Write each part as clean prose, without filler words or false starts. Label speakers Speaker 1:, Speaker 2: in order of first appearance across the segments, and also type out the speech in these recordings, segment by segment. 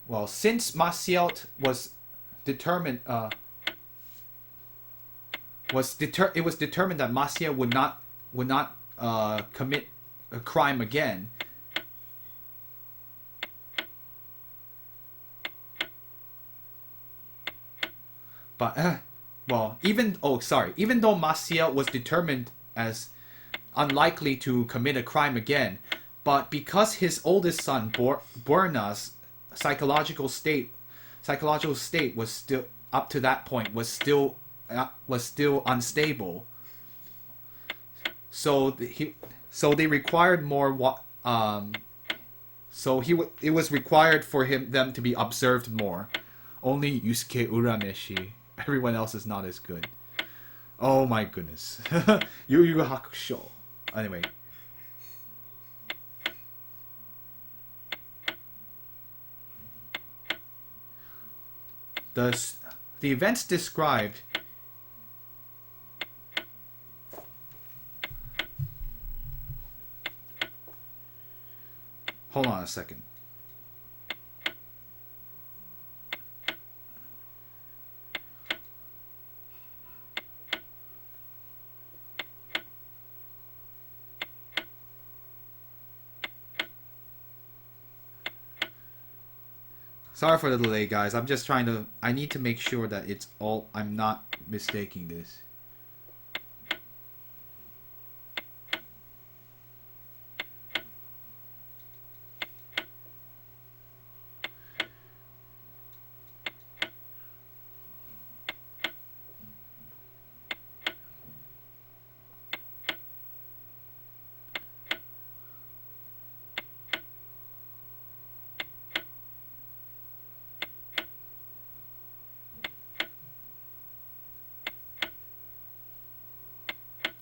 Speaker 1: well, since Maciel was determined, it was determined that Maciel would not commit a crime again. But well, even though Maciel was determined as unlikely to commit a crime again, but because his oldest son Borna's psychological state psychological state was still up to that point was still unstable, so they required more. So it was required for them to be observed more. Only Yusuke Urameshi. Everyone else is not as good. Oh my goodness. Yu Yu Hakusho. Anyway, the the events described. Hold on a second. Sorry for the delay, guys. I'm just trying to. I need to make sure that it's all. I'm not mistaking this.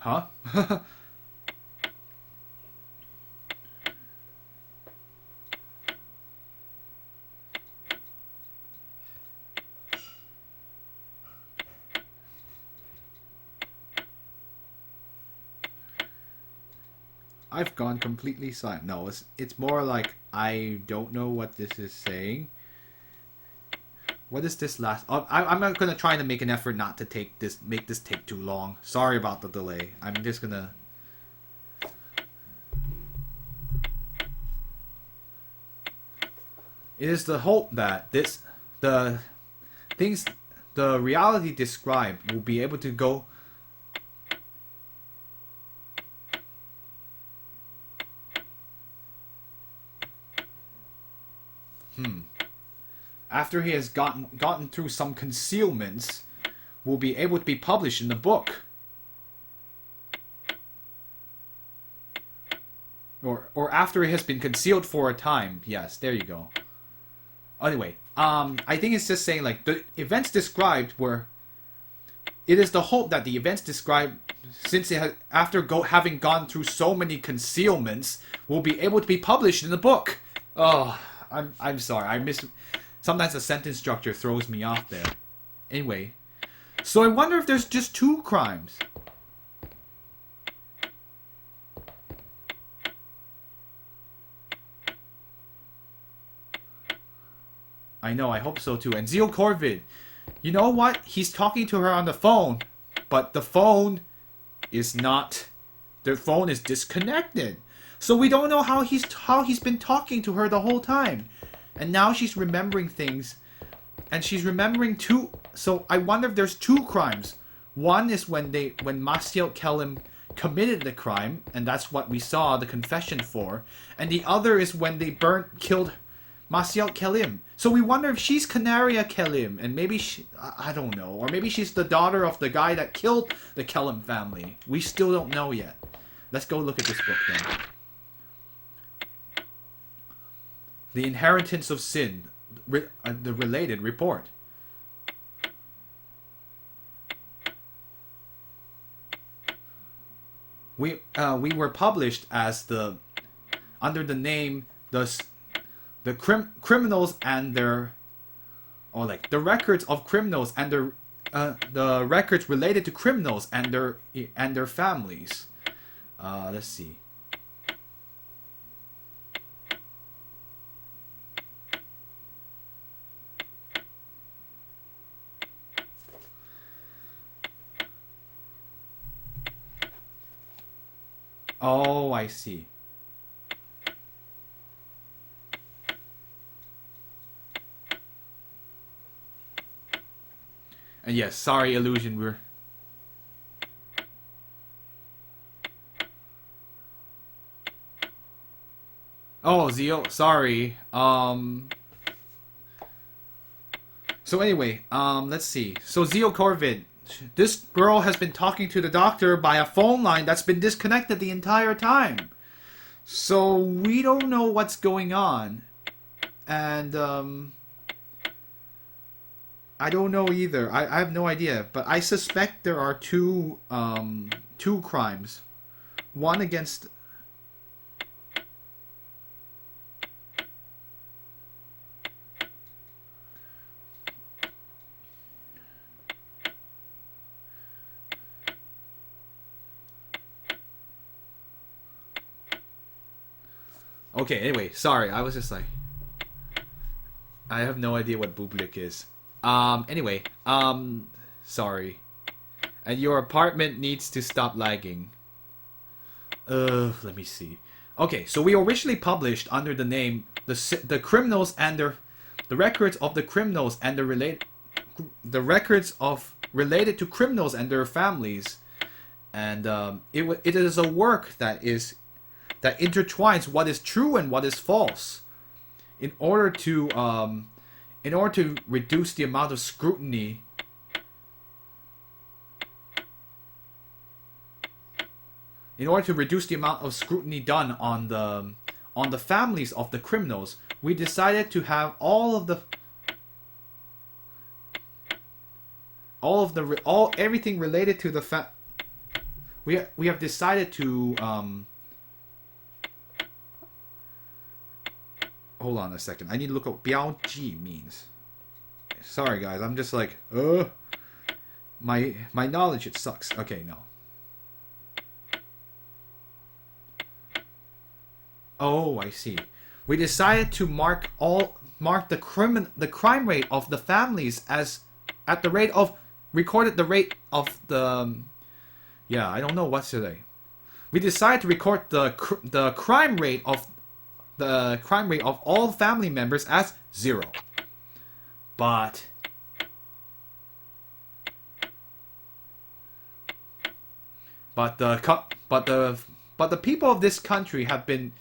Speaker 1: Huh? I've gone completely silent. No, it's more like I don't know what this is saying. What is this last? I'm not gonna try to make an effort not to make this take too long. Sorry about the delay. I'm just gonna. It is the hope that the things, the reality described will be able to go. After he has gotten through some concealments, will be able to be published in the book. Or after it has been concealed for a time. Yes, there you go. Anyway, I think it's just saying like the events described were. It is the hope that the events described, since having gone through so many concealments, will be able to be published in the book. Oh, I'm sorry. I miss. Sometimes the sentence structure throws me off there. Anyway, so I wonder if there's just two crimes. I know, I hope so too. And Zeal Corvid, you know what? He's talking to her on the phone, but the phone is not. The phone is disconnected, so we don't know how he's been talking to her the whole time, and now she's remembering things, and she's remembering two. So I wonder if there's two crimes. One is when Maciel Kelim committed the crime, and that's what we saw the confession for, and the other is when they killed Maciel Kelim. So we wonder if she's Canaria Kelim, and maybe I don't know, or maybe she's the daughter of the guy that killed the Kelim family. We still don't know yet. Let's go look at this book then. The Inheritance of Sin, the related report. We were published as under the name criminals and their, or like the records of criminals and the records related to criminals and their families. Let's see. Oh, I see. And yes, sorry, Illusion, we're... Oh, Zio, sorry. So anyway, let's see. So Zio Corvid, this girl has been talking to the doctor by a phone line that's been disconnected the entire time. So we don't know what's going on. And, I don't know either. I have no idea. But I suspect there are two crimes. One against... Okay, anyway, sorry. I was just like... I have no idea what Bublik is. Anyway, sorry. And your apartment needs to stop lagging. Let me see. Okay, so we originally published under the name the criminals and the records of the criminals and the records of related to criminals and their families, and it is a work that intertwines what is true and what is false, in order to reduce the amount of scrutiny. In order to reduce the amount of scrutiny done on the families of the criminals, we decided to have everything related to the we have decided to hold on a second. I need to look up what 标记 means. Sorry guys, I'm just like my knowledge, it sucks. Okay, no. Oh, I see. We decided to mark the crime rate of the families as at the rate of recorded the rate of the I don't know what's today. We decided to record the crime rate of all family members as 0. But the people of this country have been,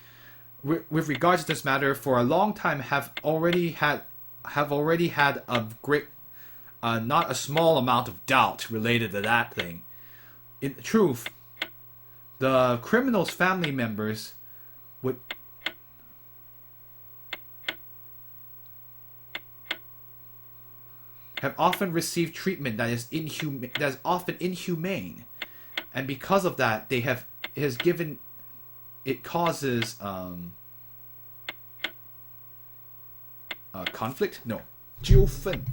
Speaker 1: with regards to this matter, for a long time have already had a great, not a small amount of doubt related to that thing. In truth, the criminals' family members would have often received treatment that is often inhumane, and because of that, it causes conflict? No. 纠纷.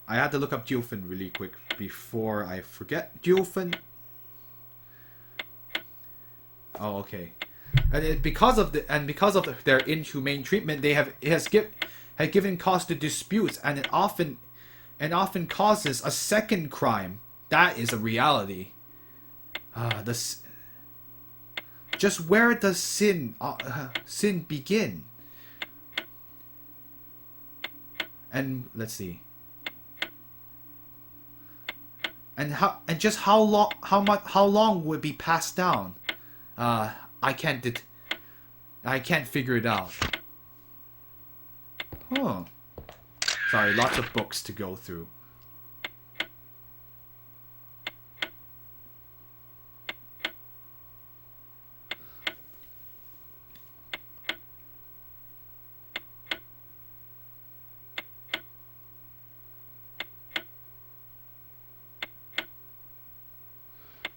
Speaker 1: I had to look up 纠纷 really quick before I forget. 纠纷. Oh, okay. And because of their inhumane treatment, it has given cause to disputes, and it often causes a second crime. That is a reality. Just where does sin begin? And let's see. And how long would it be passed down? I can't figure it out. Huh. Sorry, lots of books to go through.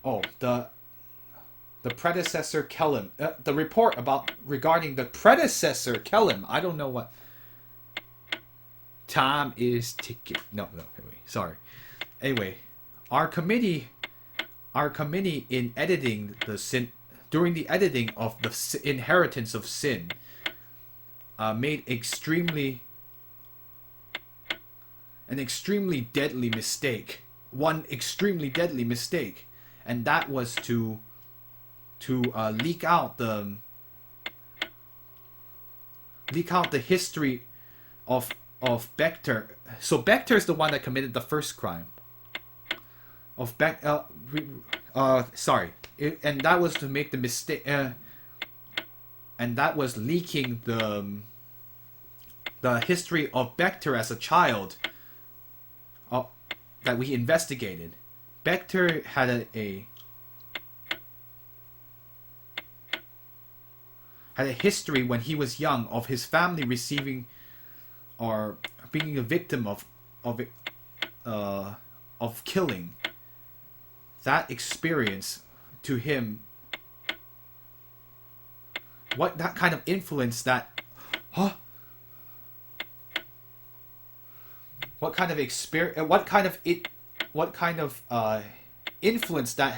Speaker 1: Oh, the predecessor Kellam. The report regarding the predecessor Kellam. I don't know what. Time is ticking. No, wait, sorry. Anyway, our committee during the editing of the Inheritance of Sin, made an extremely deadly mistake. One extremely deadly mistake, and that was to leak out the history of Bector. So Bector is the one that committed the first crime. And that was to make the mistake, and that was leaking the history of Bector as a child, that we investigated. Bector had a history when he was young of his family receiving or being a victim of killing. That experience to him, what that kind of influence that, what kind of experience, what kind of influence that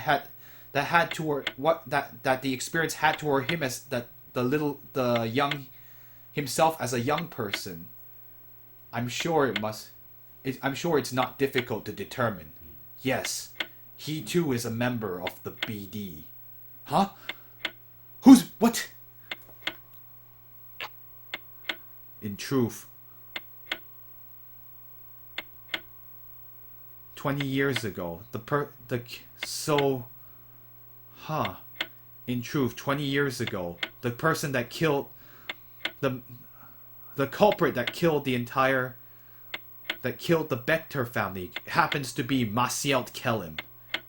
Speaker 1: had toward what that the experience had toward him as the young himself as a young person. I'm sure it's not difficult to determine. Yes, he too is a member of the BD. Huh? What? In truth, 20 years ago, in truth, 20 years ago, the person that killed the culprit that killed the Bector family happens to be Macielt Kelim.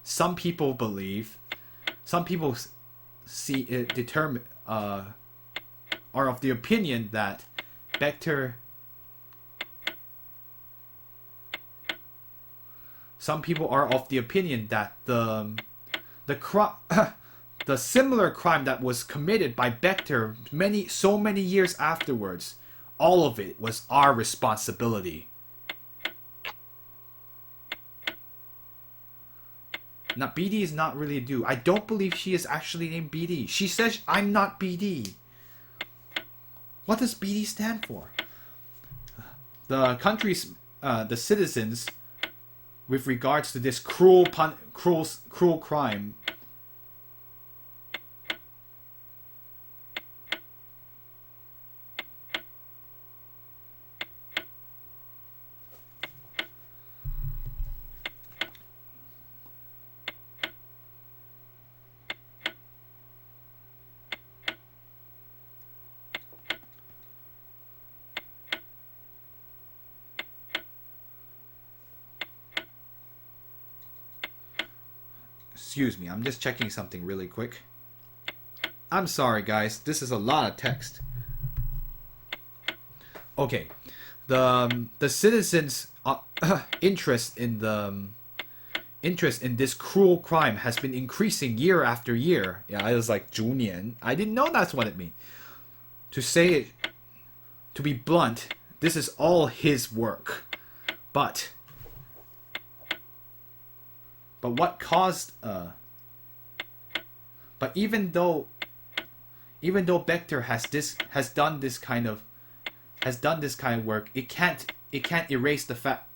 Speaker 1: Some people see it are of the opinion that Bector. Some people are of the opinion that the similar crime that was committed by Bector so many years afterwards, all of it was our responsibility. Now, BD is not really a dude. I don't believe she is actually named BD. She says, I'm not BD. What does BD stand for? The country's, the citizens, with regards to this cruel crime, excuse me, I'm just checking something really quick. I'm sorry, guys. This is a lot of text. Okay, the citizens' interest in this cruel crime has been increasing year after year. Yeah, I was like 逐年. I didn't know that's what it means. To be blunt, this is all his work. But what caused but even though Bector has done this kind of work, it can't erase the fact.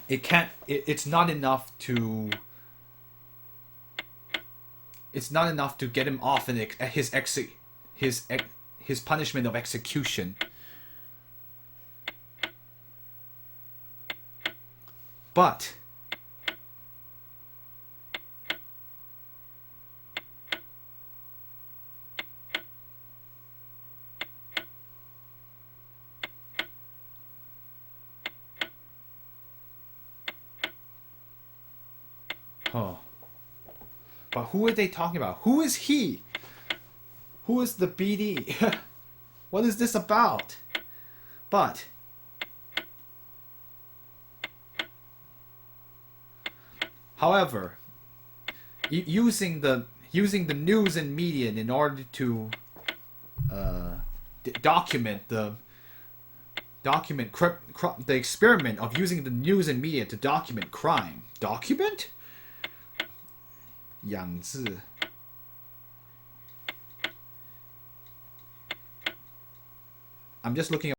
Speaker 1: It's not enough to get him off in his punishment of execution. But but who are they talking about? Who is he? Who is the BD? What is this about? But however, using the news and media in order to document the experiment of using the news and media to document crime. Document? 养字 I'm just looking